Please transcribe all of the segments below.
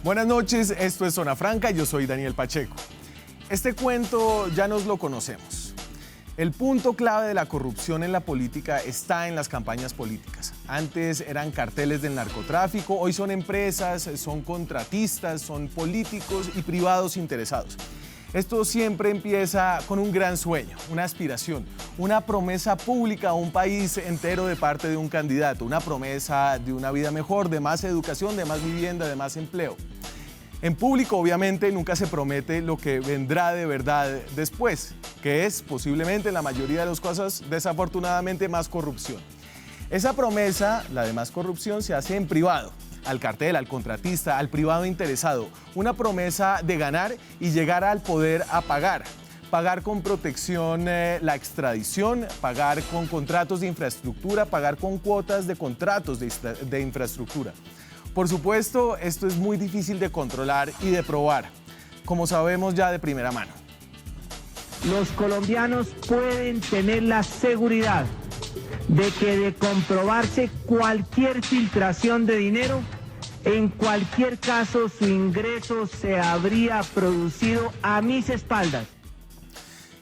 Buenas noches, esto es Zona Franca, yo soy Daniel Pacheco. Este cuento ya nos lo conocemos. El punto clave de la corrupción en la política está en las campañas políticas. Antes eran carteles del narcotráfico, hoy son empresas, son contratistas, son políticos y privados interesados. Esto siempre empieza con un gran sueño, una aspiración, una promesa pública a un país entero de parte de un candidato, una promesa de una vida mejor, de más educación, de más vivienda, de más empleo. En público, obviamente, nunca se promete lo que vendrá de verdad después, que es posiblemente en la mayoría de los casos, desafortunadamente, más corrupción. Esa promesa, la de más corrupción, se hace en privado. Al cartel, al contratista, al privado interesado. Una promesa de ganar y llegar al poder a pagar. Pagar con protección la extradición, pagar con contratos de infraestructura, pagar con cuotas de contratos de infraestructura. Por supuesto, esto es muy difícil de controlar y de probar, como sabemos ya de primera mano. Los colombianos pueden tener la seguridad de que de comprobarse cualquier filtración de dinero, en cualquier caso su ingreso se habría producido a mis espaldas.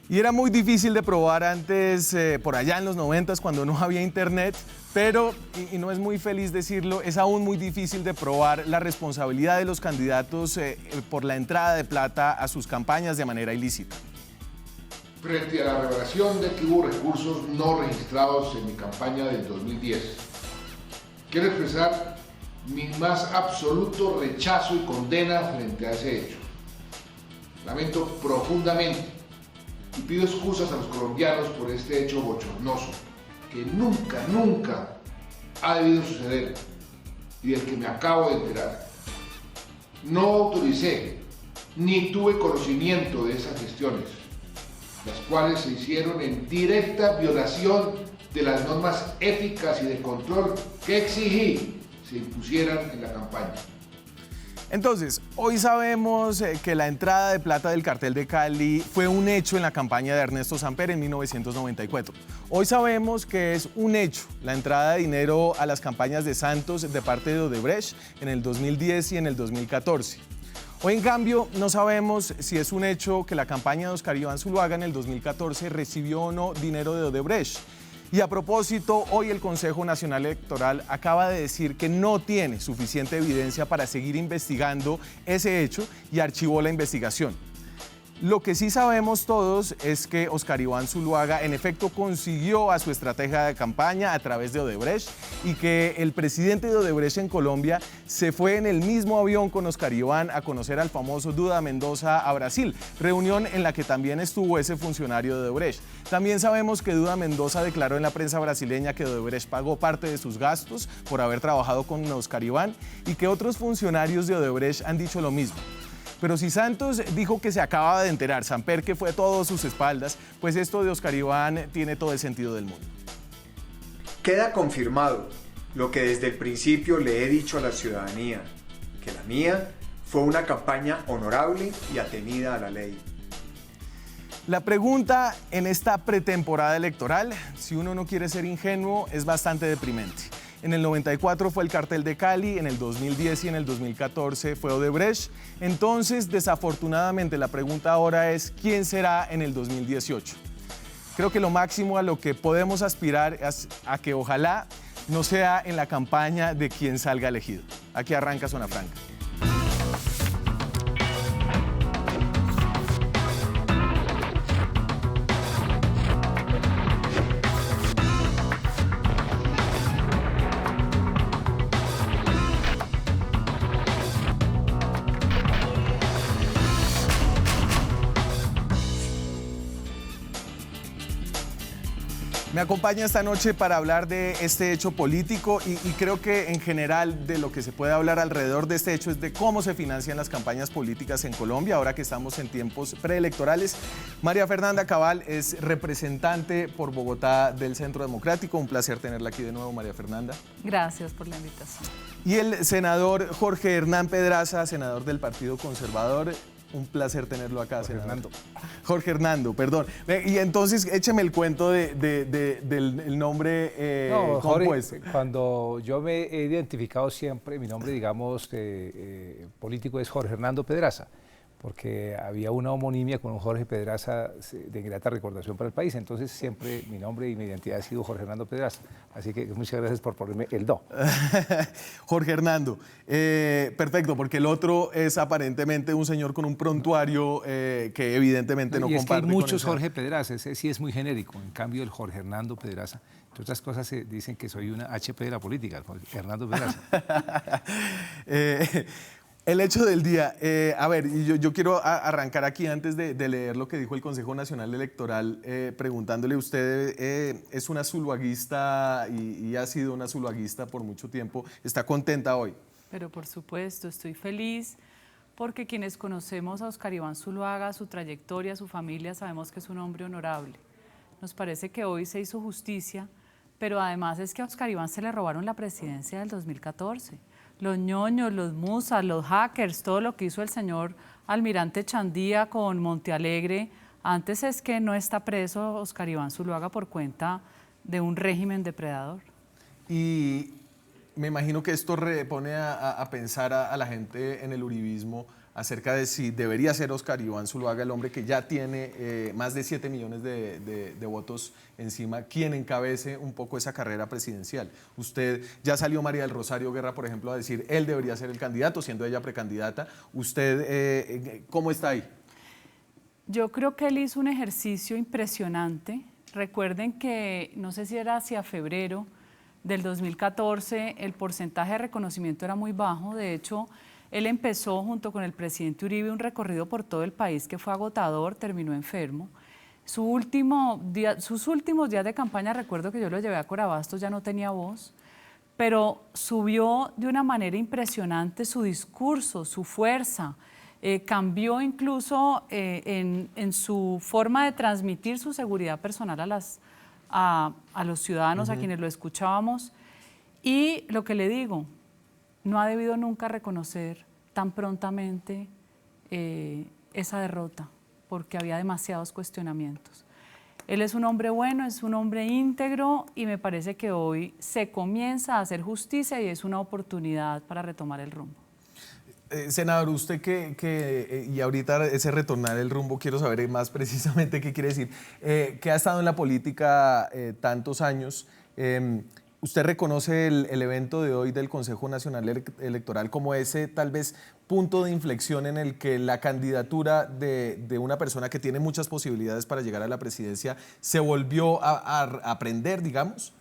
Y era muy difícil de probar antes, por allá en los 90s, cuando no había internet, pero, y no es muy feliz decirlo, es aún muy difícil de probar la responsabilidad de los candidatos por la entrada de plata a sus campañas de manera ilícita. Frente a la revelación de que hubo recursos no registrados en mi campaña del 2010, quiero expresar mi más absoluto rechazo y condena frente a ese hecho. Lamento profundamente y pido excusas a los colombianos por este hecho bochornoso, que nunca ha debido suceder y del que me acabo de enterar. No autoricé ni tuve conocimiento de esas gestiones, las cuales se hicieron en directa violación de las normas éticas y de control que exigí se impusieran en la campaña. Entonces, hoy sabemos que la entrada de plata del cartel de Cali fue un hecho en la campaña de Ernesto Samper en 1994. Hoy sabemos que es un hecho la entrada de dinero a las campañas de Santos de parte de Odebrecht en el 2010 y en el 2014. Hoy, en cambio, no sabemos si es un hecho que la campaña de Óscar Iván Zuluaga en el 2014 recibió o no dinero de Odebrecht. Y a propósito, hoy el Consejo Nacional Electoral acaba de decir que no tiene suficiente evidencia para seguir investigando ese hecho y archivó la investigación. Lo que sí sabemos todos es que Óscar Iván Zuluaga en efecto consiguió a su estrategia de campaña a través de Odebrecht y que el presidente de Odebrecht en Colombia se fue en el mismo avión con Óscar Iván a conocer al famoso Duda Mendoza a Brasil, reunión en la que también estuvo ese funcionario de Odebrecht. También sabemos que Duda Mendoza declaró en la prensa brasileña que Odebrecht pagó parte de sus gastos por haber trabajado con Óscar Iván y que otros funcionarios de Odebrecht han dicho lo mismo. Pero si Santos dijo que se acaba de enterar, Samper que fue a todas sus espaldas, pues esto de Óscar Iván tiene todo el sentido del mundo. Queda confirmado lo que desde el principio le he dicho a la ciudadanía, que la mía fue una campaña honorable y atenida a la ley. La pregunta en esta pretemporada electoral, si uno no quiere ser ingenuo, es bastante deprimente. En el 94 fue el cartel de Cali, en el 2010 y en el 2014 fue Odebrecht. Entonces, desafortunadamente, la pregunta ahora es ¿quién será en el 2018? Creo que lo máximo a lo que podemos aspirar es a que ojalá no sea en la campaña de quien salga elegido. Aquí arranca Zona Franca. Me acompaña esta noche para hablar de este hecho político y creo que en general de lo que se puede hablar alrededor de este hecho es de cómo se financian las campañas políticas en Colombia, ahora que estamos en tiempos preelectorales. María Fernanda Cabal es representante por Bogotá del Centro Democrático. Un placer tenerla aquí de nuevo, María Fernanda. Gracias por la invitación. Y el senador Jorge Hernán Pedraza, senador del Partido Conservador. Un placer tenerlo acá, senador. Jorge Hernando, perdón. Y entonces, écheme el cuento del nombre compuesto. Jorge, cuando yo me he identificado siempre, mi nombre, digamos, político es Jorge Hernando Pedraza, porque había una homonimia con un Jorge Pedraza de grata recordación para el país. Entonces, siempre mi nombre y mi identidad ha sido Jorge Hernando Pedraza. Así que muchas gracias por ponerme el do. Jorge Hernando, perfecto, porque el otro es aparentemente un señor con un prontuario que evidentemente no y comparte. Es que hay muchos con Jorge Pedraza, ese sí es muy genérico. En cambio, el Jorge Hernando Pedraza, entre otras cosas, se dicen que soy una HP de la política, Jorge Hernando Pedraza. El hecho del día, a ver, yo quiero arrancar aquí antes de leer lo que dijo el Consejo Nacional Electoral, preguntándole, usted es una zuluaguista y ha sido una zuluaguista por mucho tiempo, ¿está contenta hoy? Pero por supuesto, estoy feliz porque quienes conocemos a Óscar Iván Zuluaga, su trayectoria, su familia, sabemos que es un hombre honorable. Nos parece que hoy se hizo justicia, pero además es que a Óscar Iván se le robaron la presidencia del 2014. Los ñoños, los musas, los hackers, todo lo que hizo el señor almirante Chandía con Montealegre, antes es que no está preso Óscar Iván Zuluaga por cuenta de un régimen depredador. Y me imagino que esto pone a pensar a la gente en el uribismo acerca de si debería ser Óscar Iván Zuluaga, el hombre que ya tiene más de 7 millones de votos encima, quien encabece un poco esa carrera presidencial. Usted, ya salió María del Rosario Guerra, por ejemplo, a decir él debería ser el candidato, siendo ella precandidata. ¿Usted cómo está ahí? Yo creo que él hizo un ejercicio impresionante. Recuerden que, no sé si era hacia febrero del 2014, el porcentaje de reconocimiento era muy bajo. De hecho, él empezó junto con el presidente Uribe un recorrido por todo el país que fue agotador, terminó enfermo. Sus últimos días de campaña, recuerdo que yo lo llevé a Corabastos, ya no tenía voz, pero subió de una manera impresionante su discurso, su fuerza, cambió incluso en su forma de transmitir su seguridad personal a los ciudadanos, a quienes lo escuchábamos. Y lo que le digo, no ha debido nunca reconocer tan prontamente esa derrota, porque había demasiados cuestionamientos. Él es un hombre bueno, es un hombre íntegro y me parece que hoy se comienza a hacer justicia y es una oportunidad para retomar el rumbo. Senador, usted y ahorita ese retornar el rumbo, quiero saber más precisamente qué quiere decir, que ha estado en la política tantos años. ¿Usted reconoce el evento de hoy del Consejo Nacional Electoral como ese tal vez punto de inflexión en el que la candidatura de una persona que tiene muchas posibilidades para llegar a la presidencia se volvió a aprender, digamos?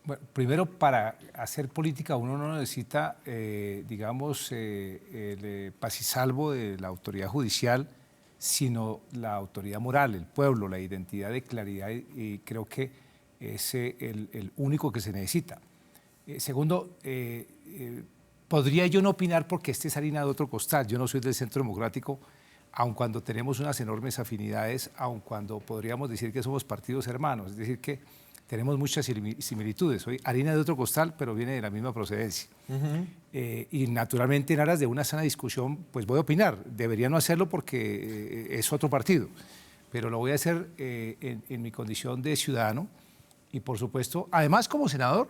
Bueno, primero, para hacer política uno no necesita, digamos, el paz y salvo de la autoridad judicial, sino la autoridad moral, el pueblo, la identidad de claridad, y creo que es el único que se necesita. Segundo, podría yo no opinar porque este es harina de otro costal. Yo no soy del Centro Democrático, aun cuando tenemos unas enormes afinidades, aun cuando podríamos decir que somos partidos hermanos, es decir, que tenemos muchas similitudes. Soy harina de otro costal, pero viene de la misma procedencia. Y naturalmente, en aras de una sana discusión, pues voy a opinar. Debería no hacerlo porque es otro partido, pero lo voy a hacer en mi condición de ciudadano y, por supuesto, además como senador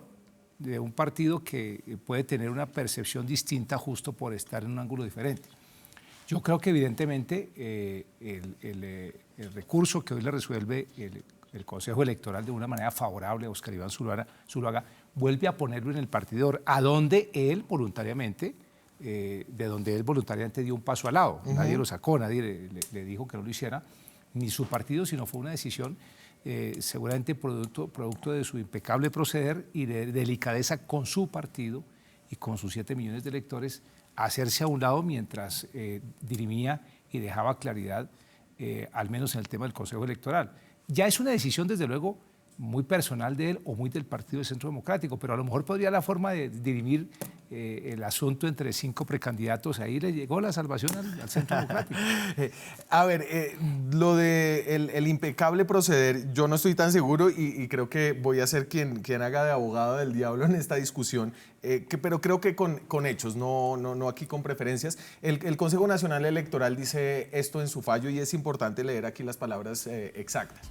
de un partido que puede tener una percepción distinta justo por estar en un ángulo diferente. Yo creo que evidentemente el recurso que hoy le resuelve el Consejo Electoral de una manera favorable a Óscar Iván Zuluaga vuelve a ponerlo en el partidor, a donde él voluntariamente, dio un paso al lado. Nadie lo sacó, nadie le dijo que no lo hiciera, ni su partido, sino fue una decisión seguramente producto de su impecable proceder y de delicadeza con su partido y con sus 7 millones de electores, hacerse a un lado mientras dirimía y dejaba claridad, al menos en el tema del Consejo Electoral. Ya es una decisión, desde luego, muy personal de él o muy del Partido de Centro Democrático, pero a lo mejor podría la forma de dirimir el asunto entre 5 precandidatos. Ahí le llegó la salvación al Centro Democrático. A ver, lo de el impecable proceder, yo no estoy tan seguro y creo que voy a ser quien haga de abogado del diablo en esta discusión, pero creo que con hechos, no aquí con preferencias. El Consejo Nacional Electoral dice esto en su fallo y es importante leer aquí las palabras exactas.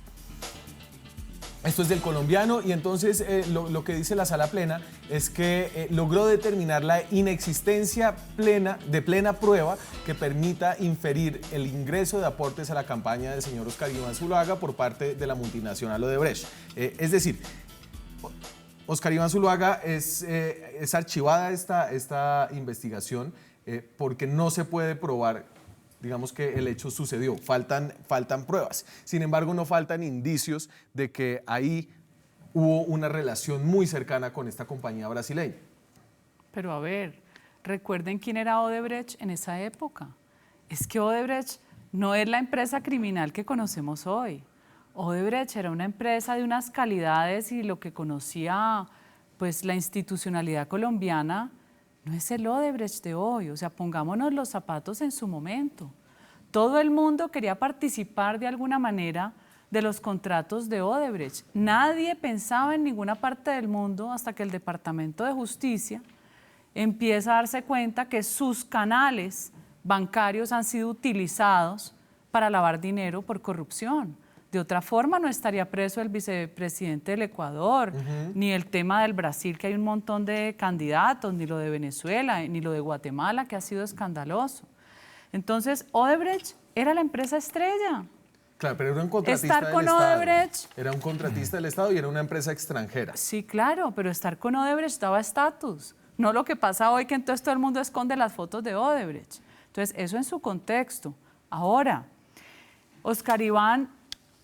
Esto es del colombiano y entonces lo que dice la Sala Plena es que logró determinar la inexistencia de plena prueba que permita inferir el ingreso de aportes a la campaña del señor Óscar Iván Zuluaga por parte de la multinacional Odebrecht. Es decir, Óscar Iván Zuluaga es archivada esta investigación porque no se puede probar, digamos, que el hecho sucedió, faltan pruebas. Sin embargo, no faltan indicios de que ahí hubo una relación muy cercana con esta compañía brasileña. Pero a ver, recuerden quién era Odebrecht en esa época. Es que Odebrecht no es la empresa criminal que conocemos hoy. Odebrecht era una empresa de unas calidades y lo que conocía pues la institucionalidad colombiana no es el Odebrecht de hoy. O sea, pongámonos los zapatos en su momento. Todo el mundo quería participar de alguna manera de los contratos de Odebrecht. Nadie pensaba en ninguna parte del mundo hasta que el Departamento de Justicia empieza a darse cuenta que sus canales bancarios han sido utilizados para lavar dinero por corrupción. De otra forma no estaría preso el vicepresidente del Ecuador, ni el tema del Brasil, que hay un montón de candidatos, ni lo de Venezuela, ni lo de Guatemala, que ha sido escandaloso. Entonces, Odebrecht era la empresa estrella. Claro, pero era un contratista Estar con del Estado. Odebrecht. Era un contratista del Estado y era una empresa extranjera. Sí, claro, pero estar con Odebrecht daba estatus. No lo que pasa hoy, que entonces todo el mundo esconde las fotos de Odebrecht. Entonces, eso en su contexto. Ahora, Óscar Iván,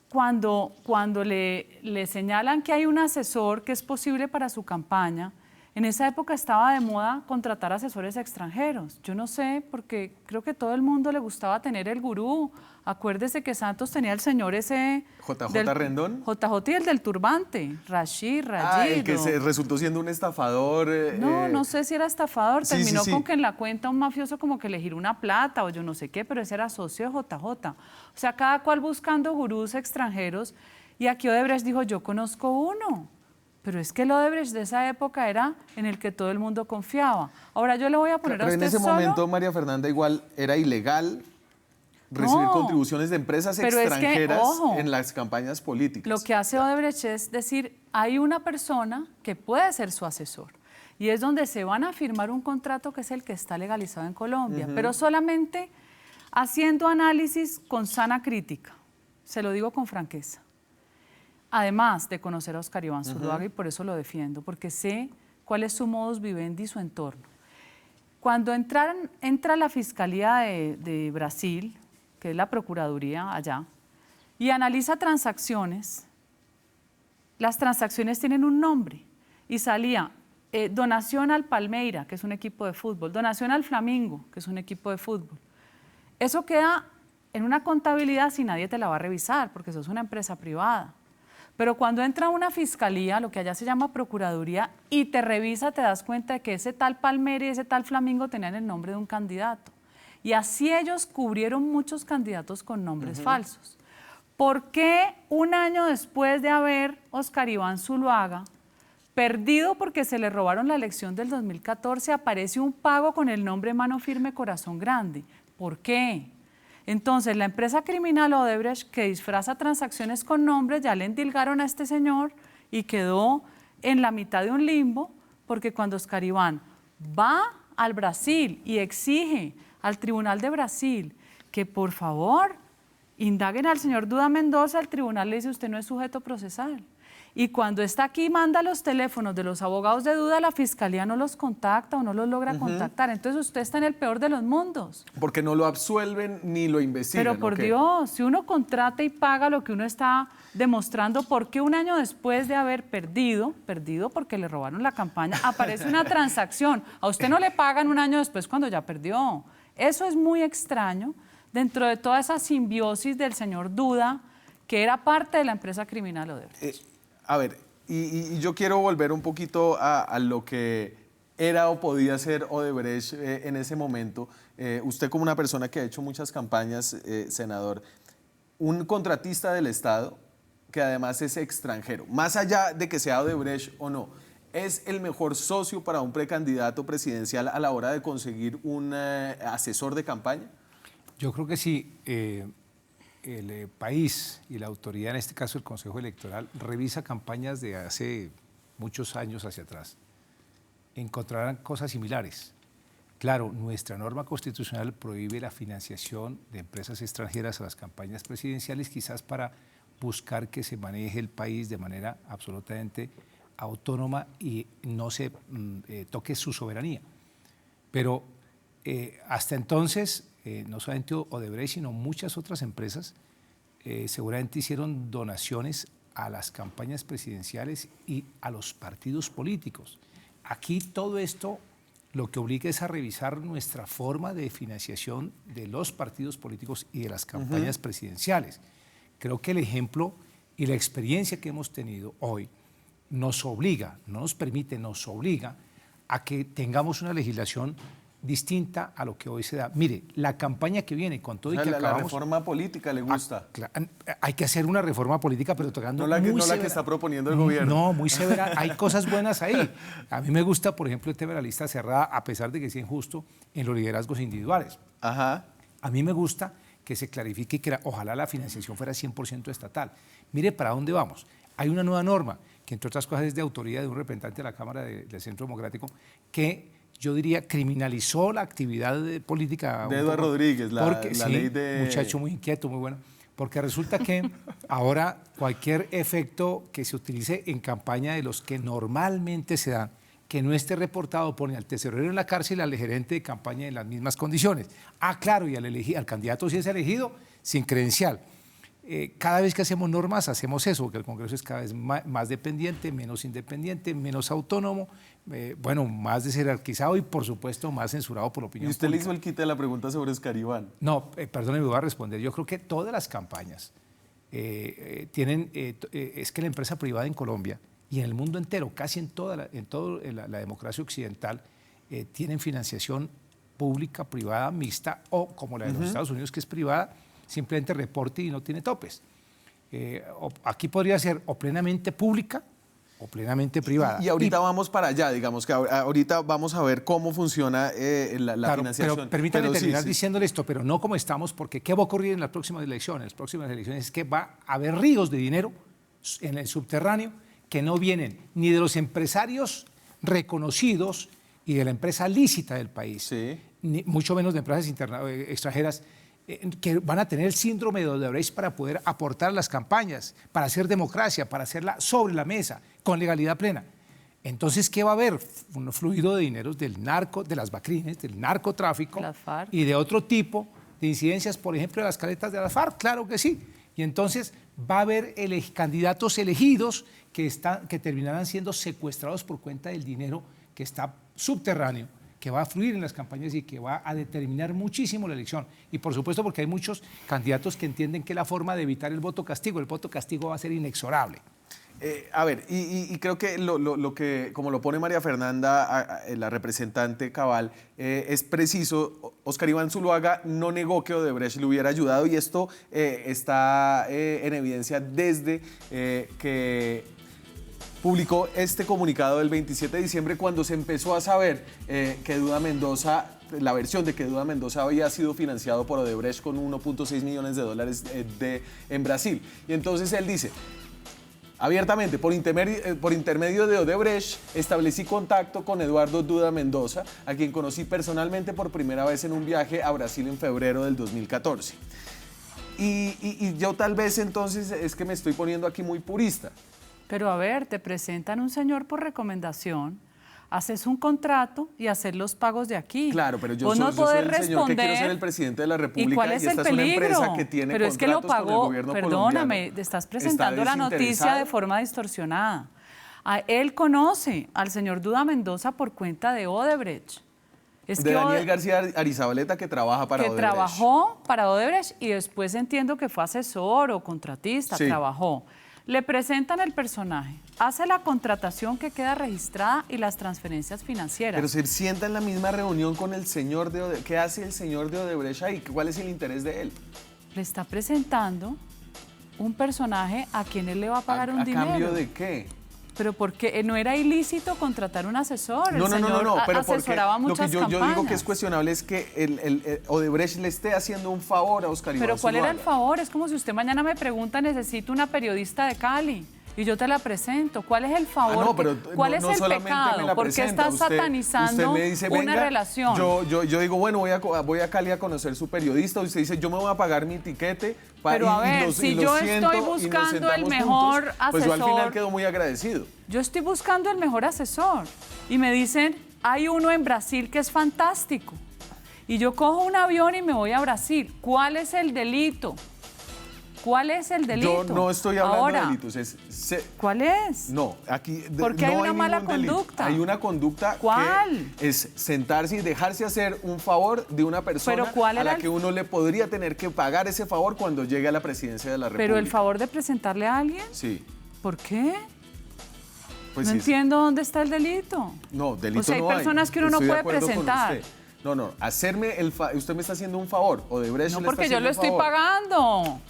cuando le señalan que hay un asesor que es posible para su campaña, en esa época estaba de moda contratar asesores extranjeros. Yo no sé, porque creo que a todo el mundo le gustaba tener el gurú. Acuérdese que Santos tenía el señor ese... JJ Rendón. JJ y el del turbante, Rashid, Rayido. El que resultó siendo un estafador. No sé si era estafador. Sí, Terminó sí. con que en la cuenta un mafioso como que le giró una plata o yo no sé qué, pero ese era socio de JJ. O sea, cada cual buscando gurús extranjeros. Y aquí Odebrecht dijo, yo conozco uno. Pero es que el Odebrecht de esa época era en el que todo el mundo confiaba. Ahora yo le voy a poner a usted Pero en ese solo... momento, María Fernanda, igual era ilegal recibir contribuciones de empresas extranjeras en las campañas políticas. Lo que hace Odebrecht es decir, hay una persona que puede ser su asesor. Y es donde se van a firmar un contrato que es el que está legalizado en Colombia. Pero solamente haciendo análisis con sana crítica. Se lo digo con franqueza. Además de conocer a Óscar Iván Zuluaga, y por eso lo defiendo, porque sé cuál es su modus vivendi y su entorno. Cuando entra la Fiscalía de Brasil, que es la Procuraduría allá, y analiza transacciones, las transacciones tienen un nombre, y salía donación al Palmeira, que es un equipo de fútbol, donación al Flamengo, que es un equipo de fútbol. Eso queda en una contabilidad si nadie te la va a revisar, porque eso es una empresa privada. Pero cuando entra una fiscalía, lo que allá se llama procuraduría, y te revisa, te das cuenta de que ese tal Palmera y ese tal Flamengo tenían el nombre de un candidato. Y así ellos cubrieron muchos candidatos con nombres falsos. ¿Por qué un año después de haber Óscar Iván Zuluaga perdido porque se le robaron la elección del 2014, aparece un pago con el nombre Mano Firme Corazón Grande? ¿Por qué? Entonces, la empresa criminal Odebrecht, que disfraza transacciones con nombres, ya le endilgaron a este señor y quedó en la mitad de un limbo, porque cuando Óscar Iván va al Brasil y exige al Tribunal de Brasil que, por favor, indaguen al señor Duda Mendoza, el tribunal le dice, usted no es sujeto procesal. Y cuando está aquí, manda los teléfonos de los abogados de Duda, la fiscalía no los contacta o no los logra contactar. Entonces usted está en el peor de los mundos. Porque no lo absuelven ni lo investigan. Pero por Dios, si uno contrata y paga lo que uno está demostrando, ¿por qué un año después de haber perdido porque le robaron la campaña, aparece una transacción? A usted no le pagan un año después cuando ya perdió. Eso es muy extraño dentro de toda esa simbiosis del señor Duda, que era parte de la empresa criminal Odebrecht. A ver, y yo quiero volver un poquito a lo que era o podía ser Odebrecht en ese momento. Usted como una persona que ha hecho muchas campañas, senador, un contratista del Estado que además es extranjero, más allá de que sea Odebrecht o no, ¿es el mejor socio para un precandidato presidencial a la hora de conseguir un asesor de campaña? Yo creo que sí. El país y la autoridad, en este caso el Consejo Electoral, revisa campañas de hace muchos años hacia atrás. Encontrarán cosas similares. Claro, nuestra norma constitucional prohíbe la financiación de empresas extranjeras a las campañas presidenciales, quizás para buscar que se maneje el país de manera absolutamente autónoma y no se toque su soberanía. Pero hasta entonces, no solamente Odebrecht, sino muchas otras empresas seguramente hicieron donaciones a las campañas presidenciales y a los partidos políticos. Aquí todo esto lo que obliga es a revisar nuestra forma de financiación de los partidos políticos y de las campañas presidenciales. Creo que el ejemplo y la experiencia que hemos tenido hoy nos obliga, no nos permite, nos obliga a que tengamos una legislación distinta a lo que hoy se da. Mire, la campaña que viene con todo y que la acabamos... La reforma política le gusta. Hay que hacer una reforma política, pero tocando no la muy que está proponiendo el gobierno. No, muy severa. Hay cosas buenas ahí. A mí me gusta, por ejemplo, el tema de la lista cerrada, a pesar de que sea injusto en los liderazgos individuales. Ajá. A mí me gusta que se clarifique que ojalá la financiación fuera 100% estatal. Mire para dónde vamos. Hay una nueva norma, que entre otras cosas es de autoría de un representante de la Cámara del Centro Democrático, que yo diría criminalizó la actividad política. De Eduardo Rodríguez, la ley de... Muchacho muy inquieto, muy bueno. Porque resulta que ahora cualquier efecto que se utilice en campaña de los que normalmente se dan, que no esté reportado, pone al tesorero en la cárcel y al gerente de campaña en las mismas condiciones. Ah, claro, y al candidato si es elegido, sin credencial. Cada vez que hacemos normas, hacemos eso, porque el Congreso es cada vez más dependiente, menos independiente, menos autónomo, más desjerarquizado y, por supuesto, más censurado por la opinión pública. ¿Y usted le hizo el quite de la pregunta sobre Escaribán? No, perdón, me voy a responder. Yo creo que todas las campañas tienen... es que la empresa privada en Colombia y en el mundo entero, casi en toda la democracia occidental, tienen financiación pública, privada, mixta, o como la de los Estados Unidos, que es privada, simplemente reporte y no tiene topes. Aquí podría ser o plenamente pública o plenamente privada. Y ahorita vamos para allá, digamos que ahorita vamos a ver cómo funciona la financiación. Pero permítame terminar diciéndole esto, pero no como estamos, porque ¿qué va a ocurrir en las próximas elecciones? Las próximas elecciones es que va a haber ríos de dinero en el subterráneo que no vienen ni de los empresarios reconocidos y de la empresa lícita del país, ni mucho menos de empresas extranjeras, que van a tener el síndrome de Odebrecht para poder aportar a las campañas, para hacer democracia, para hacerla sobre la mesa, con legalidad plena. Entonces, ¿qué va a haber? Un fluido de dineros del narco, de las bacrines, del narcotráfico y de otro tipo de incidencias, por ejemplo, de las caletas de las FARC, claro que sí. Y entonces va a haber candidatos elegidos que terminarán siendo secuestrados por cuenta del dinero que está subterráneo, que va a fluir en las campañas y que va a determinar muchísimo la elección. Y por supuesto porque hay muchos candidatos que entienden que la forma de evitar el voto castigo va a ser inexorable. A ver, y creo que lo que, como lo pone María Fernanda, la representante cabal, es preciso. Óscar Iván Zuluaga no negó que Odebrecht le hubiera ayudado y esto está en evidencia desde que publicó este comunicado del 27 de diciembre cuando se empezó a saber que Duda Mendoza, la versión de que Duda Mendoza había sido financiado por Odebrecht con 1.6 millones de dólares en Brasil. Y entonces él dice: abiertamente, por intermedio de Odebrecht, establecí contacto con Eduardo Duda Mendoza, a quien conocí personalmente por primera vez en un viaje a Brasil en febrero del 2014. Y yo tal vez entonces es que me estoy poniendo aquí muy purista. Pero a ver, te presentan un señor por recomendación, haces un contrato y haces los pagos de aquí. Claro, pero yo soy el señor que quiero ser el presidente de la República. ¿Y cuál es el peligro? Es una empresa que tiene pero es que lo contratos pagó, con el gobierno perdóname, colombiano. te estás presentando la noticia de forma distorsionada. Él conoce al señor Duda Mendoza por cuenta de Odebrecht. De Daniel García Arizabaleta, que trabaja para Odebrecht. Que trabajó para Odebrecht y después entiendo que fue asesor o contratista, trabajó. Le presentan el personaje, hace la contratación que queda registrada y las transferencias financieras. Pero se sienta en la misma reunión con el señor de Odebrecht. ¿Qué hace el señor de Odebrecht ahí? ¿Cuál es el interés de él? Le está presentando un personaje a quien él le va a pagar un dinero. ¿A cambio de qué? Pero porque no era ilícito contratar un asesor. No, el señor pero asesoraba porque muchas yo campañas. digo que es cuestionable es que el Odebrecht le esté haciendo un favor a Óscar Iván Pero ¿cuál era el Zuluaga. favor? Es como si usted mañana me pregunta, necesito una periodista de Cali y yo te la presento. ¿Cuál es el favor? No, pero ¿Cuál es el solamente me pecado? la ¿Por qué presenta. estás satanizando usted me dice, una venga, relación? Yo digo, bueno, voy a Cali a conocer su periodista. Usted dice, yo me voy a pagar mi tiquete. Pero a ver, si yo estoy buscando el mejor asesor... Pues yo al final quedo muy agradecido. Yo estoy buscando el mejor asesor. Y me dicen, hay uno en Brasil que es fantástico. Y yo cojo un avión y me voy a Brasil. ¿Cuál es el delito? ¿Cuál es el delito? Yo no estoy hablando Ahora, de delitos. ¿cuál es? No, aquí Porque hay no una mala ningún delito. conducta. Hay una conducta ¿Cuál? que es sentarse y dejarse hacer un favor de una persona ¿Pero cuál a era la el- que uno le podría tener que pagar ese favor cuando llegue a la presidencia de la República. ¿Pero el favor de presentarle a alguien? Sí. ¿Por qué? Pues No sí, entiendo dónde está el delito. No, delito O sea, hay no personas que uno no Estoy de puede acuerdo con presentar. usted. No, hacerme usted me está haciendo un favor. Odebrecht No, le porque está yo lo haciendo estoy un favor. pagando.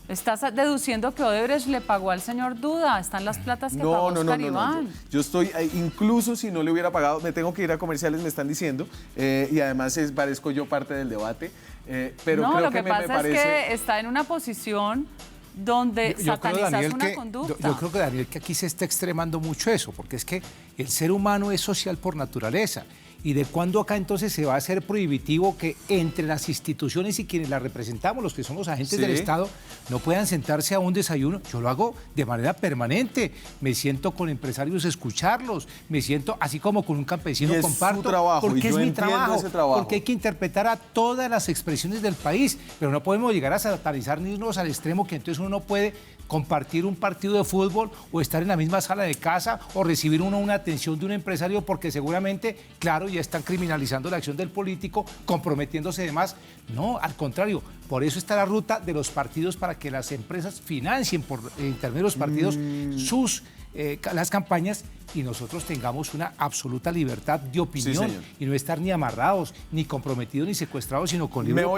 Estás deduciendo que Odebrecht le pagó al señor Duda. Están las platas que pagó Óscar Iván. Yo estoy, incluso si no le hubiera pagado, me tengo que ir a comerciales, me están diciendo, y además parezco yo parte del debate, pero No, creo lo que me pasa parece... es que está en una posición donde satanizas una conducta. Yo creo que, Daniel, que aquí se está extremando mucho eso, porque es que el ser humano es social por naturaleza. ¿Y de cuándo acá entonces se va a hacer prohibitivo que entre las instituciones y quienes las representamos, los que somos agentes del Estado, no puedan sentarse a un desayuno? Yo lo hago de manera permanente. Me siento con empresarios a escucharlos, me siento así como con un campesino, Y es comparto. su trabajo, porque y es yo mi entiendo ese trabajo. porque hay que interpretar a todas las expresiones del país, pero no podemos llegar a satanizarnos al extremo que entonces uno no puede compartir un partido de fútbol o estar en la misma sala de casa o recibir una atención de un empresario porque seguramente, claro, ya están criminalizando la acción del político, comprometiéndose demás. No, al contrario, por eso está la ruta de los partidos para que las empresas financien por intermedios partidos las campañas y nosotros tengamos una absoluta libertad de opinión y no estar ni amarrados, ni comprometidos, ni secuestrados, sino con libre opinión.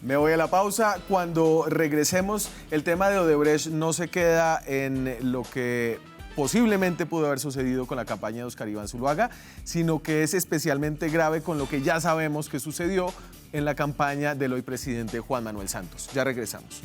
Me voy a la pausa. Cuando regresemos, el tema de Odebrecht no se queda en lo que posiblemente pudo haber sucedido con la campaña de Óscar Iván Zuluaga, sino que es especialmente grave con lo que ya sabemos que sucedió en la campaña del hoy presidente Juan Manuel Santos. Ya regresamos.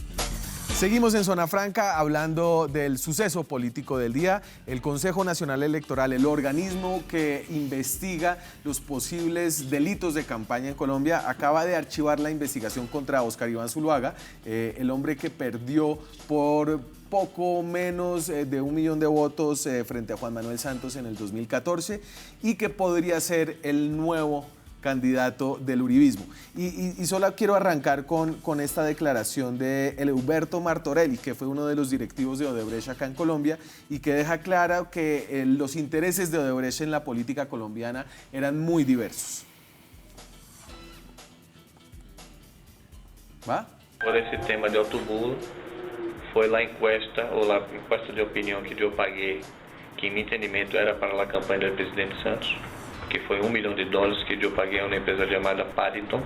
Seguimos en Zona Franca hablando del suceso político del día. El Consejo Nacional Electoral, el organismo que investiga los posibles delitos de campaña en Colombia, acaba de archivar la investigación contra Óscar Iván Zuluaga, el hombre que perdió por poco menos de 1 millón de votos frente a Juan Manuel Santos en el 2014 y que podría ser el nuevo candidato del uribismo. Y solo quiero arrancar con esta declaración de Eleuberto Martorelli, que fue uno de los directivos de Odebrecht acá en Colombia y que deja claro que los intereses de Odebrecht en la política colombiana eran muy diversos. ¿Va? Por esse tema de autobulo, foi a encuesta de opinião que eu paguei, que em meu entendimento era para a campanha do presidente Santos, que foi $1 milhão que eu paguei a uma empresa chamada Paddington,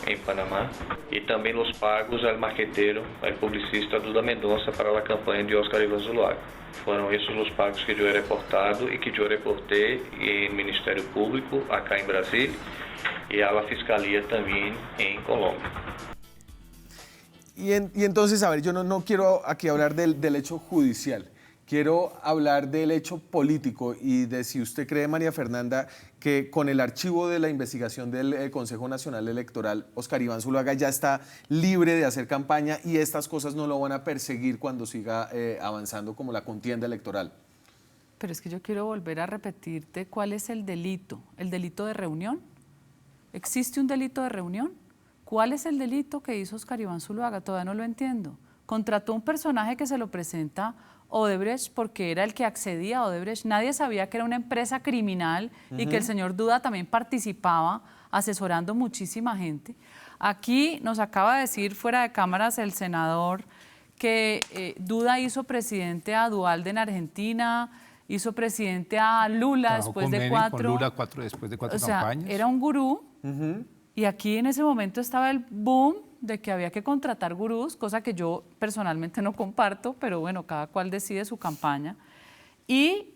em Panamá, e também os pagos ao marqueteiro, ao publicista Duda Mendonça para a campanha de Óscar Iván Zuluaga. Foram esses os pagos que eu he reportado e que eu reportei no Ministério Público, acá em Brasília, e à Fiscalia também em Colômbia. Y entonces, a ver, yo no quiero aquí hablar del hecho judicial, quiero hablar del hecho político y de si usted cree, María Fernanda, que con el archivo de la investigación del Consejo Nacional Electoral, Óscar Iván Zuluaga ya está libre de hacer campaña y estas cosas no lo van a perseguir cuando siga avanzando como la contienda electoral. Pero es que yo quiero volver a repetirte cuál es el delito de reunión. ¿Existe un delito de reunión? ¿Cuál es el delito que hizo Óscar Iván Zuluaga? Todavía no lo entiendo. Contrató un personaje que se lo presenta Odebrecht porque era el que accedía a Odebrecht. Nadie sabía que era una empresa criminal y que el señor Duda también participaba asesorando muchísima gente. Aquí nos acaba de decir fuera de cámaras el senador que Duda hizo presidente a Duhalde en Argentina, hizo presidente a Lula después de cuatro campañas. Era un gurú. Y aquí en ese momento estaba el boom de que había que contratar gurús, cosa que yo personalmente no comparto, pero bueno, cada cual decide su campaña. Y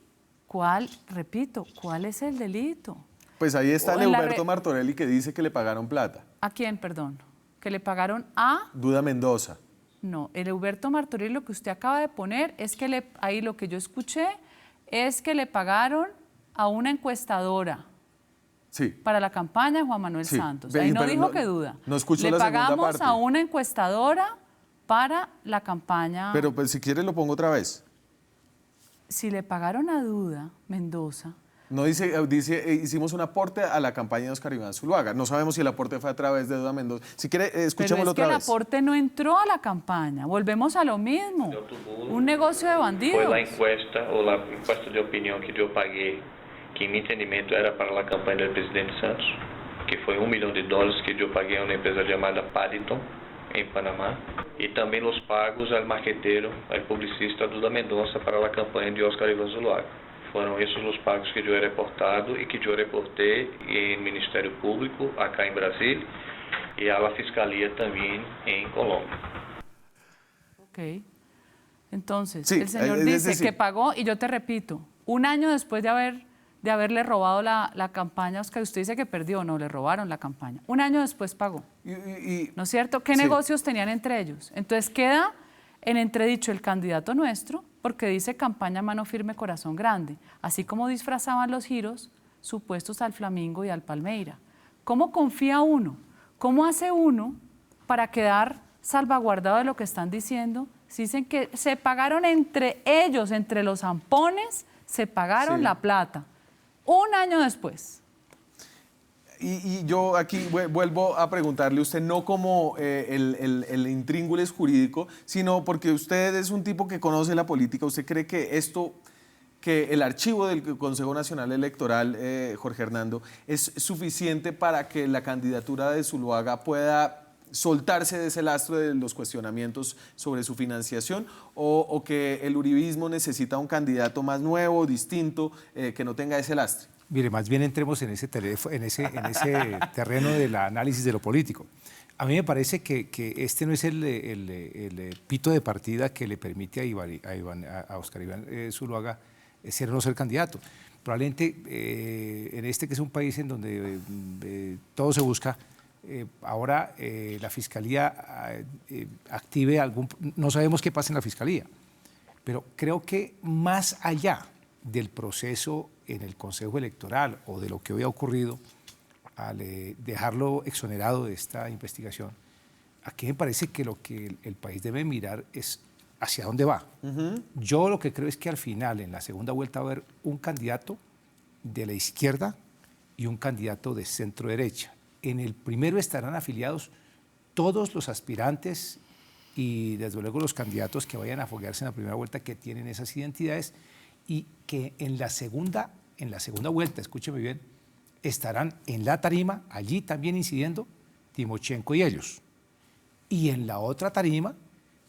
repito, ¿cuál es el delito? Pues ahí está Leuberto Martorelli, que dice que le pagaron plata. ¿A quién, perdón? ¿Que le pagaron a? Duda Mendoza. No, el Leuberto Martorelli, lo que usted acaba de poner es que ahí lo que yo escuché es que le pagaron a una encuestadora. Sí. Para la campaña de Juan Manuel Santos. Ahí no dijo que Duda. No escuchó le la segunda parte. Le pagamos a una encuestadora para la campaña. Pero pues si quiere lo pongo otra vez. Si le pagaron a Duda Mendoza. No dice, hicimos un aporte a la campaña de Óscar Iván Zuluaga. No sabemos si el aporte fue a través de Duda Mendoza. Si quiere, escuchémoslo otra vez. Pero es que el aporte no entró a la campaña. Volvemos a lo mismo. Un negocio de bandidos. Foi la encuesta de opinión que yo pagué, que en mi entendimiento era para la campaña del presidente Santos, que fue $1 millón que yo pagué a una empresa llamada Pariton en Panamá, y también los pagos al marquetero, al publicista Duda Mendoza para la campaña de Óscar Iván Zuluaga. Fueron esos los pagos que yo he reportado y que yo reporté en el Ministerio Público acá en Brasil y a la Fiscalía también en Colombia. Ok. Entonces, sí, el señor dice que pagó, y yo te repito, un año después de haberle robado la campaña, Óscar, usted dice que perdió, no, le robaron la campaña. Un año después pagó. ¿No es cierto? ¿Qué negocios tenían entre ellos? Entonces queda en entredicho el candidato nuestro, porque dice campaña mano firme, corazón grande, así como disfrazaban los giros supuestos al Flamingo y al Palmeira. ¿Cómo confía uno? ¿Cómo hace uno para quedar salvaguardado de lo que están diciendo? Si dicen que se pagaron entre ellos, entre los zampones, se pagaron la plata. Un año después. Y yo aquí vuelvo a preguntarle a usted, no como el intríngulis jurídico, sino porque usted es un tipo que conoce la política. ¿Usted cree que que el archivo del Consejo Nacional Electoral, Jorge Hernando, es suficiente para que la candidatura de Zuluaga pueda soltarse de ese lastre de los cuestionamientos sobre su financiación, o que el uribismo necesita un candidato más nuevo, distinto, que no tenga ese lastre? Mire, más bien entremos en ese terreno del análisis de lo político. A mí me parece que este no es el pito de partida que le permite a Óscar Iván Zuluaga ser o no ser candidato. Probablemente en este, que es un país en donde todo se busca, ahora la Fiscalía active no sabemos qué pasa en la Fiscalía, pero creo que más allá del proceso en el Consejo Electoral o de lo que hoy ha ocurrido al dejarlo exonerado de esta investigación, aquí me parece que lo que el país debe mirar es hacia dónde va. Yo lo que creo es que al final, en la segunda vuelta, va a haber un candidato de la izquierda y un candidato de centro derecha. En el primero estarán afiliados todos los aspirantes y desde luego los candidatos que vayan a foguearse en la primera vuelta, que tienen esas identidades, y que en la segunda vuelta, escúcheme bien, estarán en la tarima, allí también incidiendo, Timochenko y ellos. Y en la otra tarima,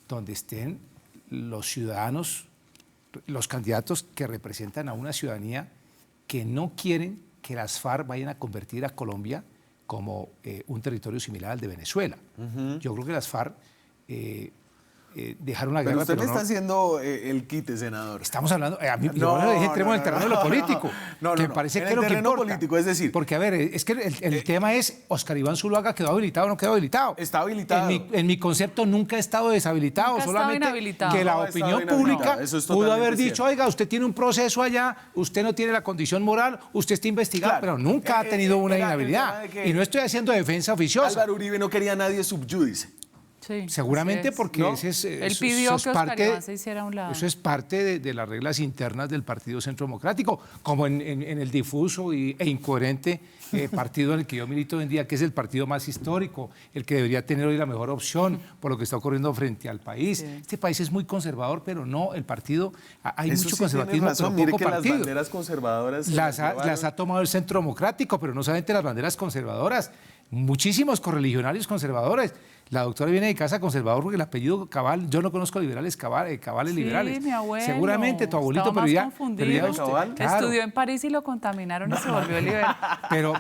donde estén los ciudadanos, los candidatos que representan a una ciudadanía que no quieren que las FARC vayan a convertir a Colombia como un territorio similar al de Venezuela. Yo creo que las FARC dejaron la guerra. Pero usted le está haciendo el quite, senador. Estamos hablando, entremos en el terreno de lo político, que me parece que es lo que importa. Político, es decir, porque a ver, es que el tema es, ¿Óscar Iván Zuluaga quedó habilitado o no quedó habilitado? Está habilitado. En mi concepto nunca ha estado deshabilitado, Nunca solamente inhabilitado. que la opinión pública pudo haber dicho, oiga, usted tiene un proceso allá, usted no tiene la condición moral, usted está investigado, pero nunca ha tenido una inhabilidad. Y no estoy haciendo defensa oficiosa. Álvaro Uribe no quería a nadie subyúdice. Sí, seguramente porque ¿no? Él pidió que Óscar Iván se hiciera a un lado. Eso es parte de las reglas internas del Partido Centro Democrático, como en el difuso e incoherente partido en el que yo milito hoy en día, que es el partido más histórico, el que debería tener hoy la mejor opción por lo que está ocurriendo frente al país. Sí. Este país es muy conservador, pero no, el partido, hay eso mucho sí conservatismo, razón, pero poco mire que partido. Las banderas conservadoras las ha tomado el Centro Democrático, pero no solamente las banderas conservadoras, muchísimos correligionarios conservadores. La doctora viene de casa conservador porque el apellido Cabal, yo no conozco liberales cabales Sí, liberales. mi abuelo. Seguramente tu abuelito, Estaba pero más ya confundido. usted- Cabal. claro. Estudió en París y lo contaminaron y se volvió liberal.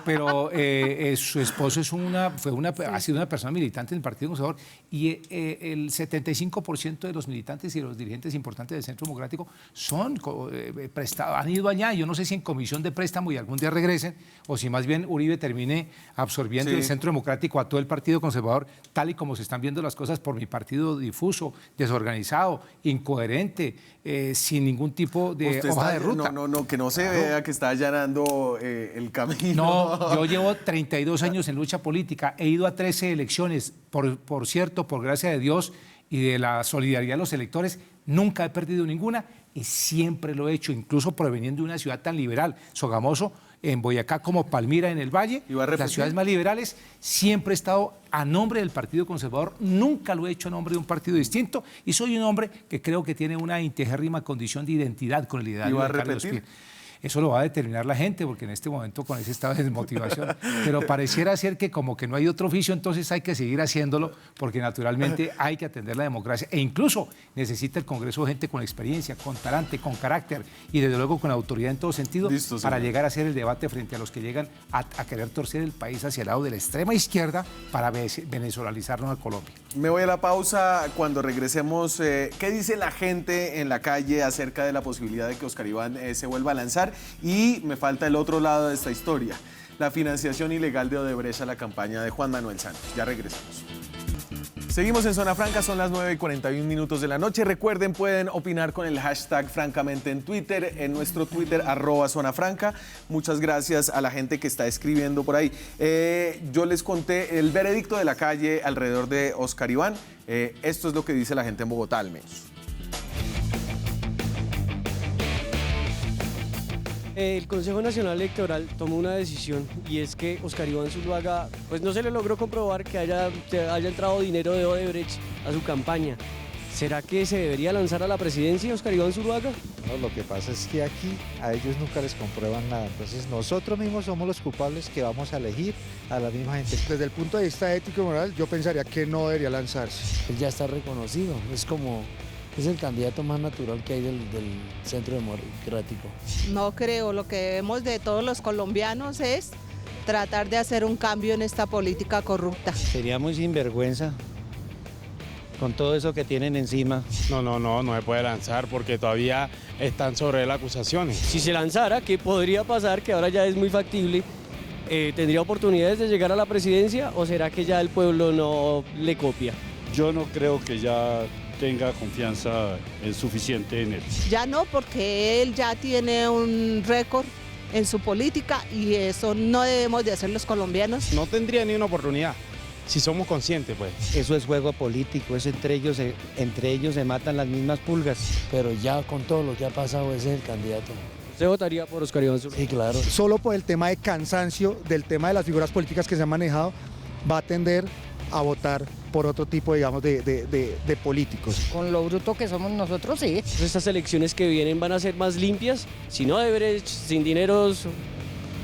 Pero su esposo ha sido una persona militante en el Partido Conservador y el 75% de los militantes y de los dirigentes importantes del Centro Democrático han ido allá. Yo no sé si en comisión de préstamo y algún día regresen o si más bien Uribe termine absorbiendo Sí. el Centro Democrático a todo el Partido Conservador, tal y como se están viendo las cosas por mi partido difuso, desorganizado, incoherente, sin ningún tipo de Usted hoja está- de ruta. No, que no se vea que está allanando el camino. No, yo llevo 32 años en lucha política, he ido a 13 elecciones, por cierto, por gracia de Dios y de la solidaridad de los electores, nunca he perdido ninguna y siempre lo he hecho, incluso proveniendo de una ciudad tan liberal, Sogamoso, en Boyacá como Palmira en el Valle, ¿Y va a repetir? las ciudades más liberales, siempre he estado a nombre del Partido Conservador, nunca lo he hecho a nombre de un partido distinto y soy un hombre que creo que tiene una integérrima condición de identidad con el ideario ¿Y va a de Carlos repetir? Pires. Eso lo va a determinar la gente, porque en este momento con ese estado de desmotivación, pero pareciera ser que como que no hay otro oficio, entonces hay que seguir haciéndolo, porque naturalmente hay que atender la democracia, e incluso necesita el Congreso gente con experiencia, con talante, con carácter, y desde luego con autoridad en todo sentido, Listo, para señor. llegar a hacer el debate frente a los que llegan a querer torcer el país hacia el lado de la extrema izquierda para venezolalizarnos a Colombia. Me voy a la pausa. Cuando regresemos, ¿qué dice la gente en la calle acerca de la posibilidad de que Oscar Iván se vuelva a lanzar? Y me falta el otro lado de esta historia, la financiación ilegal de Odebrecht a la campaña de Juan Manuel Santos. Ya regresamos. Seguimos en Zona Franca, son las 9:41 de la noche. Recuerden, pueden opinar con el hashtag Francamente en Twitter, en nuestro Twitter, @ZonaFranca. Muchas gracias a la gente que está escribiendo por ahí. Yo les conté el veredicto de la calle alrededor de Oscar Iván. Esto es lo que dice la gente en Bogotá, al menos. El Consejo Nacional Electoral tomó una decisión y es que Oscar Iván Zuluaga, pues no se le logró comprobar que haya entrado dinero de Odebrecht a su campaña. ¿Será que se debería lanzar a la presidencia Oscar Iván Zuluaga? No, lo que pasa es que aquí a ellos nunca les comprueban nada. Entonces nosotros mismos somos los culpables que vamos a elegir a la misma gente. Desde el punto de vista ético y moral, yo pensaría que no debería lanzarse. Él ya está reconocido, es el candidato más natural que hay del Centro Democrático. No creo, lo que debemos de todos los colombianos es tratar de hacer un cambio en esta política corrupta. Sería muy sinvergüenza con todo eso que tienen encima. No se puede lanzar porque todavía están sobre él acusaciones. Si se lanzara, ¿qué podría pasar? Que ahora ya es muy factible. ¿Tendría oportunidades de llegar a la presidencia o será que ya el pueblo no le copia? Yo no creo que ya tenga confianza suficiente en él. Ya no, porque él ya tiene un récord en su política y eso no debemos de hacer los colombianos. No tendría ni una oportunidad, si somos conscientes, pues. Eso es juego político, es entre ellos se matan las mismas pulgas. Pero ya con todo lo que ha pasado, ese es el candidato. ¿Usted votaría por Oscar Iván Zuluaga? Sí, claro. Solo por el tema de cansancio del tema de las figuras políticas que se han manejado, va a tender a votar por otro tipo, digamos, de políticos. Con lo bruto que somos nosotros, sí. Estas elecciones que vienen van a ser más limpias, sin Odebrecht, sin dineros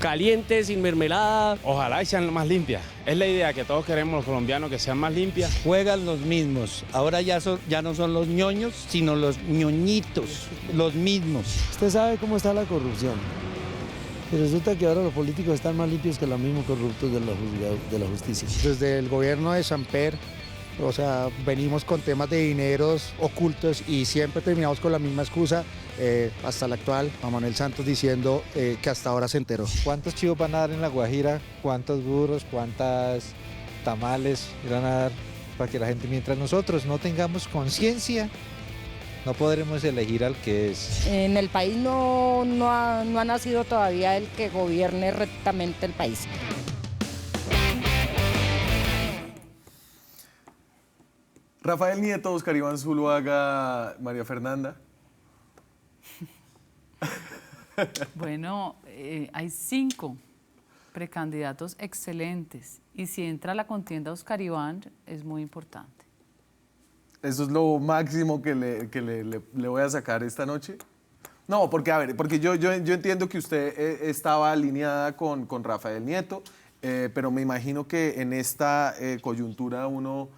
calientes, sin mermelada. Ojalá y sean más limpias. Es la idea que todos queremos los colombianos, que sean más limpias. Juegan los mismos, ahora ya no son los ñoños, sino los ñoñitos, los mismos. Usted sabe cómo está la corrupción. Y resulta que ahora los políticos están más limpios que los mismos corruptos de la justicia. Desde el gobierno de Samper, o sea, venimos con temas de dineros ocultos y siempre terminamos con la misma excusa, hasta la actual, Juan Manuel Santos diciendo que hasta ahora se enteró. ¿Cuántos chivos van a dar en La Guajira? ¿Cuántos burros? ¿Cuántas tamales van a dar para que la gente, mientras nosotros no tengamos conciencia, no podremos elegir al que es? En el país no ha nacido todavía el que gobierne rectamente el país. Rafael Nieto, Oscar Iván Zuluaga, María Fernanda. Bueno, hay 5 precandidatos excelentes y si entra a la contienda Oscar Iván es muy importante. ¿Eso es lo máximo que le voy a sacar esta noche? No, porque, a ver, porque yo entiendo que usted estaba alineada con Rafael Nieto, pero me imagino que en esta coyuntura uno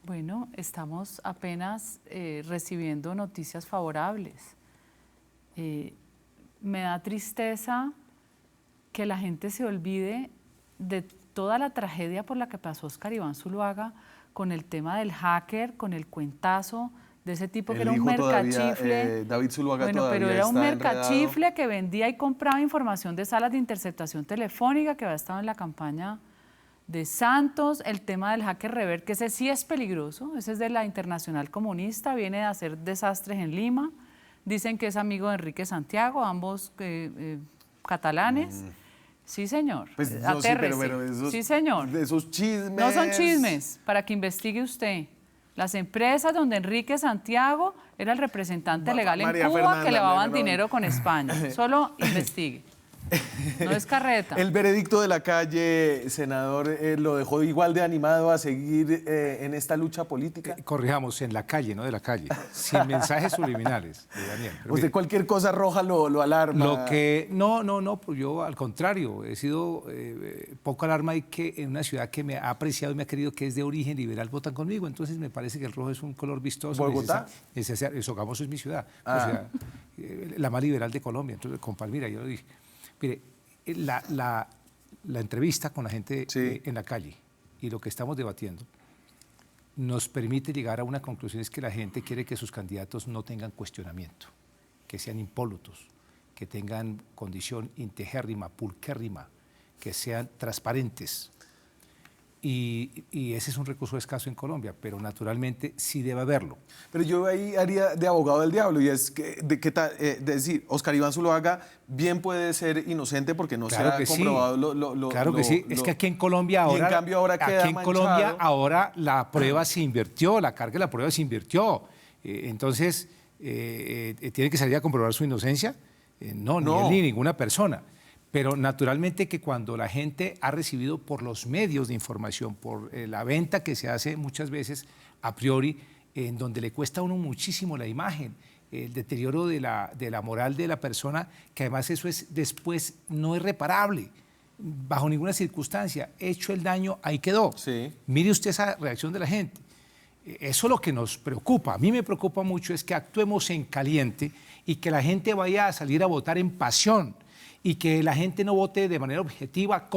Bueno, estamos apenas recibiendo noticias favorables. Me da tristeza que la gente se olvide de toda la tragedia por la que pasó Óscar Iván Zuluaga con el tema del hacker, con el cuentazo de ese tipo que era un mercachifle. David Zuluaga bueno, todavía pero era un está mercachifle enredado. que vendía y compraba información de salas de interceptación telefónica que había estado en la campaña de Santos, el tema del hacker rever, que ese sí es peligroso, ese es de la Internacional Comunista, viene de hacer desastres en Lima, dicen que es amigo de Enrique Santiago, ambos catalanes. Sí, señor. Pues, no, Atérrese. pero esos, sí, señor. Esos chismes. No son chismes, para que investigue usted. Las empresas donde Enrique Santiago era el representante legal en María Cuba Fernanda, que levaban no. dinero con España. Solo investigue. No es carreta. El veredicto de la calle, senador, lo dejó igual de animado a seguir en esta lucha política. Corrijamos, en la calle, no de la calle, sin mensajes subliminales, Daniel. Pues de cualquier cosa roja lo alarma. Lo que, no, pues yo al contrario, he sido poco alarma y que en una ciudad que me ha apreciado y me ha querido, que es de origen liberal, votan conmigo, entonces me parece que el rojo es un color vistoso. ¿Bogotá? Sogamoso es mi ciudad, la más liberal de Colombia, entonces con Palmira, yo lo dije. Mire, la entrevista con la gente en la calle y lo que estamos debatiendo nos permite llegar a una conclusión, es que la gente quiere que sus candidatos no tengan cuestionamiento, que sean impolutos, que tengan condición integérrima, pulquérrima, que sean transparentes. Y ese es un recurso escaso en Colombia, pero naturalmente sí debe haberlo. Pero yo ahí haría de abogado del diablo, y es que, decir, Óscar Iván Zuluaga bien puede ser inocente porque no Claro se ha que comprobado Claro que sí, es que aquí en Colombia y en cambio ahora queda aquí en manchado. Colombia ahora la prueba se invirtió, la carga de la prueba se invirtió. Entonces, ¿tiene que salir a comprobar su inocencia? No, ni él ni ninguna persona. Pero naturalmente que cuando la gente ha recibido por los medios de información, por la venta que se hace muchas veces a priori, en donde le cuesta a uno muchísimo la imagen, el deterioro de la moral de la persona, que además eso es después no es reparable, bajo ninguna circunstancia, hecho el daño, ahí quedó. Sí. Mire usted esa reacción de la gente. Eso es lo que nos preocupa. A mí me preocupa mucho es que actuemos en caliente y que la gente vaya a salir a votar en pasión, y que la gente no vote de manera objetiva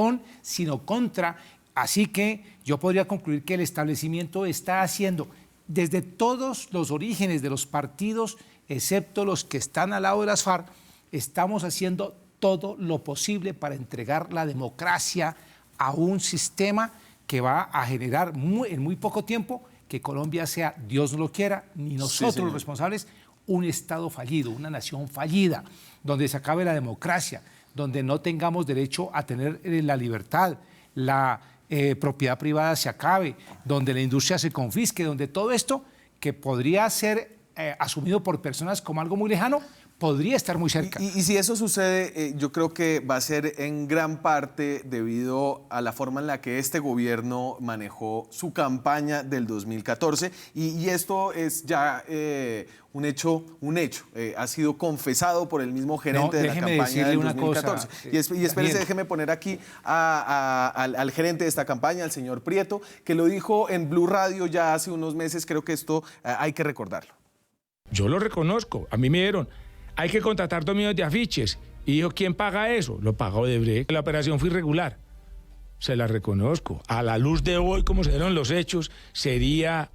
sino contra. Así que yo podría concluir que el establecimiento está haciendo, desde todos los orígenes de los partidos, excepto los que están al lado de las FARC, estamos haciendo todo lo posible para entregar la democracia a un sistema que va a generar en muy poco tiempo que Colombia sea, Dios no lo quiera, ni nosotros los responsables, un Estado fallido, una nación fallida, donde se acabe la democracia, donde no tengamos derecho a tener la libertad, la propiedad privada se acabe, donde la industria se confisque, donde todo esto que podría ser asumido por personas como algo muy lejano, podría estar muy cerca. Y si eso sucede, yo creo que va a ser en gran parte debido a la forma en la que este gobierno manejó su campaña del 2014 y esto es ya un hecho. Ha sido confesado por el mismo gerente de la campaña del 2014. Y espérese, déjeme poner aquí al gerente de esta campaña, al señor Prieto, que lo dijo en Blue Radio ya hace unos meses. Creo que esto hay que recordarlo. Yo lo reconozco, a mí me dieron, hay que contratar 2 millones de afiches. Y dijo, ¿quién paga eso? Lo paga Odebrecht. La operación fue irregular. Se la reconozco. A la luz de hoy, como se dieron los hechos, sería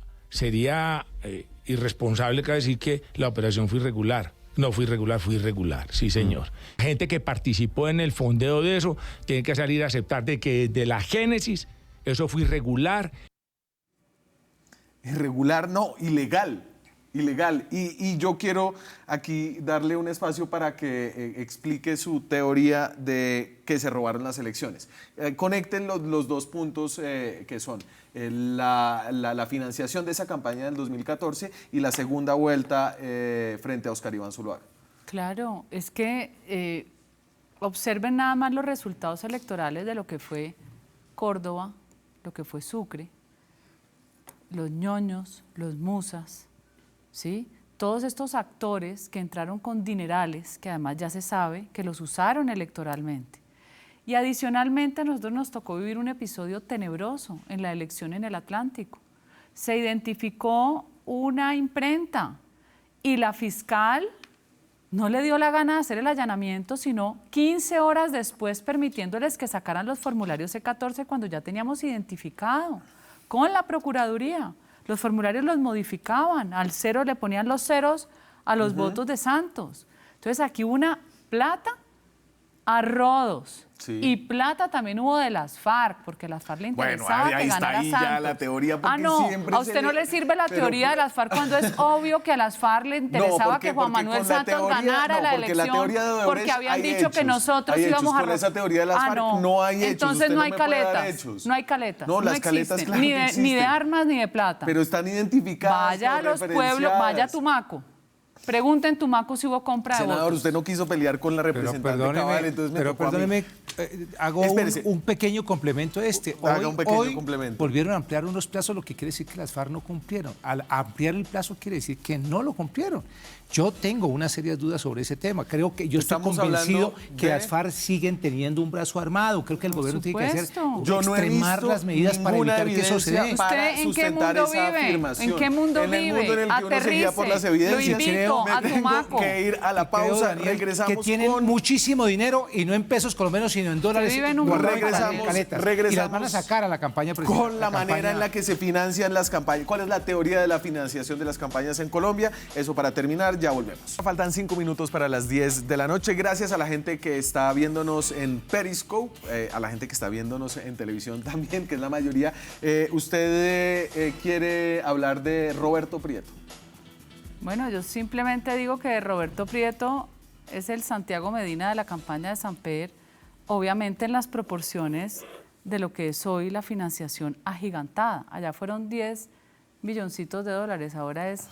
irresponsable decir que la operación fue irregular. No fue irregular, sí señor. Gente que participó en el fondeo de eso tiene que salir a aceptar de que desde la génesis eso fue irregular. Irregular, no, ilegal. Y yo quiero aquí darle un espacio para que explique su teoría de que se robaron las elecciones. Conecten los dos puntos que son la financiación de esa campaña del 2014 y la segunda vuelta frente a Óscar Iván Zuluaga. Claro, es que observen nada más los resultados electorales de lo que fue Córdoba, lo que fue Sucre, los ñoños, los musas, ¿sí? Todos estos actores que entraron con dinerales, que además ya se sabe que los usaron electoralmente. Y adicionalmente a nosotros nos tocó vivir un episodio tenebroso en la elección en el Atlántico. se identificó una imprenta y la fiscal no le dio la gana de hacer el allanamiento, sino 15 horas después permitiéndoles que sacaran los formularios C14 cuando ya teníamos identificado con la Procuraduría. Los formularios los modificaban, al 0 le ponían los ceros a los votos de Santos. Entonces aquí hubo una plata a rodos. Sí. Y plata también hubo de las FARC, porque a las FARC le interesaba ahí que está ganara ahí Santos. ya la teoría, porque no, siempre a usted no le sirve la teoría de las FARC cuando es obvio que a las FARC le interesaba que Juan Manuel Santos ganara la elección, porque habían dicho que nosotros íbamos a... Con esa teoría de las FARC no hay hechos. Entonces usted no hay me puede dar caletas, hechos. no hay caletas. No, las caletas existen, claro que existen. ni de armas ni de plata. Pero están identificadas. Vaya a los pueblos, vaya a Tumaco. Pregunten Tumaco si hubo compra de votos. Senador, usted no quiso pelear con la representante Cabal, entonces me tocó a mí. Hago un pequeño complemento a este. Haga un pequeño hoy complemento. Volvieron a ampliar unos plazos, lo que quiere decir que las FARC no cumplieron. Al ampliar el plazo quiere decir que no lo cumplieron. Yo tengo una seria duda sobre ese tema. Creo que yo estoy convencido que las FARC siguen teniendo un brazo armado. Creo que el gobierno tiene que hacer extremar las medidas para evitar que eso se dé. ¿Usted en qué mundo vive? ¿En qué mundo vive? En el mundo en el que uno se guía por las evidencias. Lo invito a Tumaco. Que ir a la pausa, Daniel, regresamos que tienen muchísimo dinero y no en pesos colombianos, sino en dólares. Regresamos y las van a sacar a la campaña presidencial. Con la manera en la que se financian las campañas. ¿Cuál es la teoría de la financiación de las campañas en Colombia? Eso para terminar, ya volvemos. Faltan 5 minutos para las 10 de la noche. Gracias a la gente que está viéndonos en Periscope, a la gente que está viéndonos en televisión también, que es la mayoría. ¿Usted quiere hablar de Roberto Prieto? Bueno, yo simplemente digo que Roberto Prieto es el Santiago Medina de la campaña de Samper, obviamente en las proporciones de lo que es hoy la financiación agigantada. Allá fueron 10 milloncitos de dólares, ahora es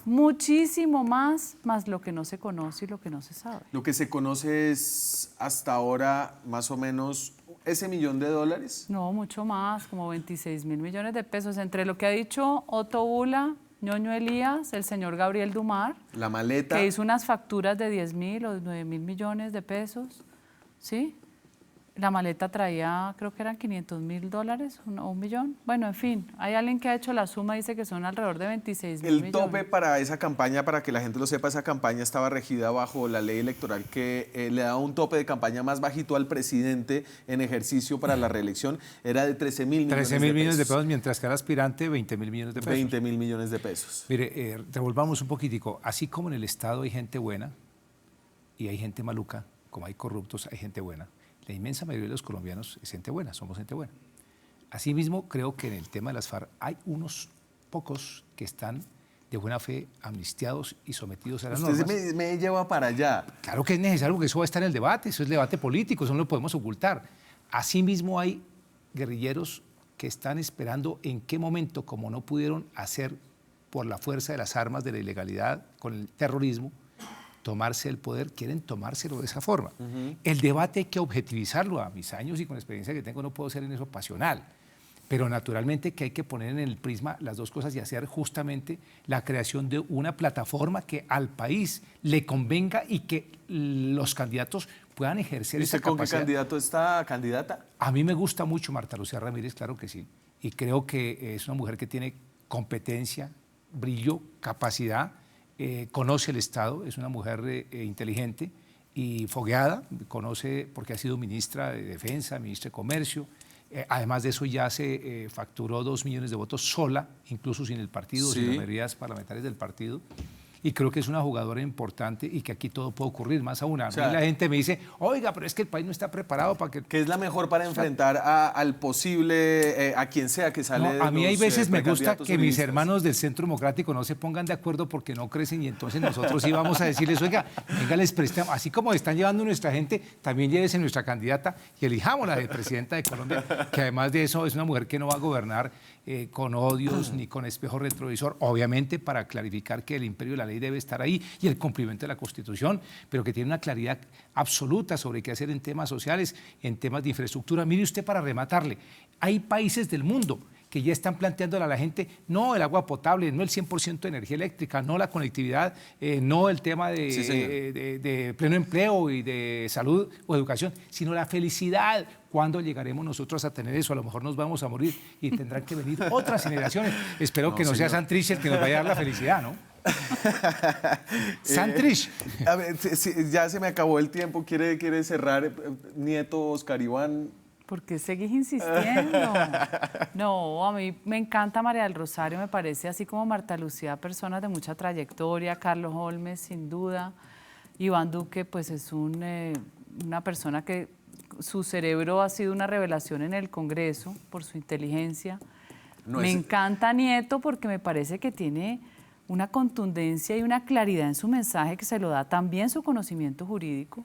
muchísimo más lo que no se conoce y lo que no se sabe. Lo que se conoce es hasta ahora más o menos ese $1.000.000 de dólares. No, mucho más, como 26.000 millones de pesos, entre lo que ha dicho Otto Bula, Ñoño Elías, el señor Gabriel Dumar, la maleta, que hizo unas facturas de 10.000 o 9.000 millones de pesos, ¿sí? La maleta traía, creo que eran $500.000 o $1 millón. Bueno, en fin, hay alguien que ha hecho la suma, dice que son alrededor de 26.000 millones. El tope para esa campaña, para que la gente lo sepa, esa campaña estaba regida bajo la ley electoral que le daba un tope de campaña más bajito al presidente en ejercicio para la reelección, era de 13.000 millones 13.000 millones de pesos, mientras que al aspirante 20.000 millones de pesos. 20.000 millones de pesos. Mire, revolvamos un poquitico. Así como en el Estado hay gente buena y hay gente maluca, como hay corruptos, hay gente buena. La inmensa mayoría de los colombianos es gente buena, somos gente buena. Asimismo, creo que en el tema de las FARC hay unos pocos que están de buena fe amnistiados y sometidos a las normas. Usted me lleva para allá. Claro que es necesario, porque eso va a estar en el debate, eso es debate político, eso no lo podemos ocultar. Asimismo, hay guerrilleros que están esperando en qué momento, como no pudieron hacer por la fuerza de las armas de la ilegalidad con el terrorismo, tomarse el poder, quieren tomárselo de esa forma. El debate hay que objetivizarlo. A mis años y con la experiencia que tengo no puedo ser en eso pasional, pero naturalmente que hay que poner en el prisma las dos cosas y hacer justamente la creación de una plataforma que al país le convenga y que los candidatos puedan ejercer esa capacidad. ¿Con qué candidato está, candidata? A mí me gusta mucho Marta Lucía Ramírez, claro que sí, y creo que es una mujer que tiene competencia, brillo, capacidad, conoce el Estado, es una mujer inteligente y fogueada, conoce porque ha sido ministra de Defensa, ministra de Comercio. Además de eso ya se facturó 2 millones de votos sola, incluso sin el partido, sin las mayorías parlamentarias del partido. Y creo que es una jugadora importante y que aquí todo puede ocurrir, más aún. A mí la gente me dice, oiga, pero es que el país no está preparado para que... ¿Qué es la mejor para enfrentar al posible, a quien sea que sale de a mí hay veces me gusta que mis listas. Hermanos del Centro Democrático no se pongan de acuerdo porque no crecen y entonces nosotros sí vamos a decirles, oiga, venga, les prestamos, así como están llevando nuestra gente, también llévese nuestra candidata y elijámosla de presidenta de Colombia, que además de eso es una mujer que no va a gobernar con odios ni con espejo retrovisor, obviamente para clarificar que el imperio de la ley debe estar ahí y el cumplimiento de la Constitución, pero que tiene una claridad absoluta sobre qué hacer en temas sociales, en temas de infraestructura. Mire usted, para rematarle, hay países del mundo que ya están planteándole a la gente, no el agua potable, no el 100% de energía eléctrica, no la conectividad, no el tema de pleno empleo y de salud o educación, sino la felicidad. ¿Cuándo llegaremos nosotros a tener eso? A lo mejor nos vamos a morir y tendrán que venir otras generaciones. Espero que no sea Santrich el que nos vaya a dar la felicidad, ¿no? Santrich. A ver, ya se me acabó el tiempo. ¿Quiere cerrar, nieto Oscar Iván? ¿Por qué seguís insistiendo? No, a mí me encanta María del Rosario, me parece así como Marta Lucía, personas de mucha trayectoria, Carlos Holmes, sin duda. Iván Duque, pues es una persona que su cerebro ha sido una revelación en el Congreso por su inteligencia. Me encanta Nieto porque me parece que tiene una contundencia y una claridad en su mensaje que se lo da también su conocimiento jurídico.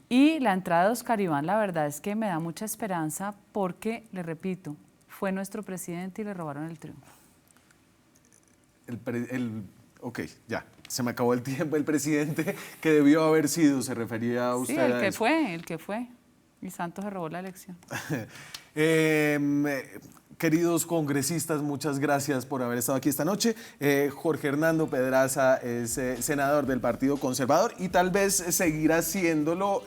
Y la entrada de Oscar Iván, la verdad es que me da mucha esperanza porque, le repito, fue nuestro presidente y le robaron el triunfo. Ok, ya, se me acabó el tiempo. El presidente que debió haber sido, se refería a usted. Sí, el que fue. Y Santos se robó la elección. Queridos congresistas, muchas gracias por haber estado aquí esta noche. Jorge Hernando Pedraza es senador del Partido Conservador y tal vez seguirá haciéndolo.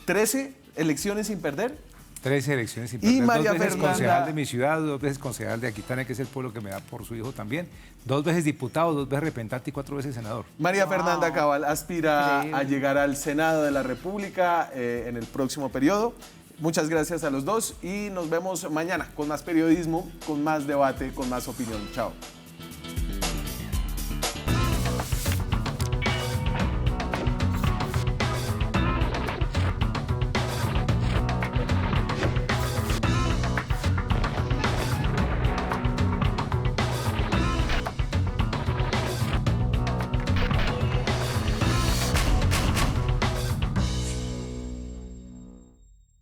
13 elecciones sin perder. 13 elecciones sin perder. Y María 2 veces Fernanda, concejal de mi ciudad, 2 veces concejal de Aquitania, que es el pueblo que me da por su hijo también. 2 veces diputado, 2 veces representante y 4 veces senador. María Fernanda Cabal aspira a llegar al Senado de la República en el próximo periodo. Muchas gracias a los dos y nos vemos mañana con más periodismo, con más debate, con más opinión. Chao.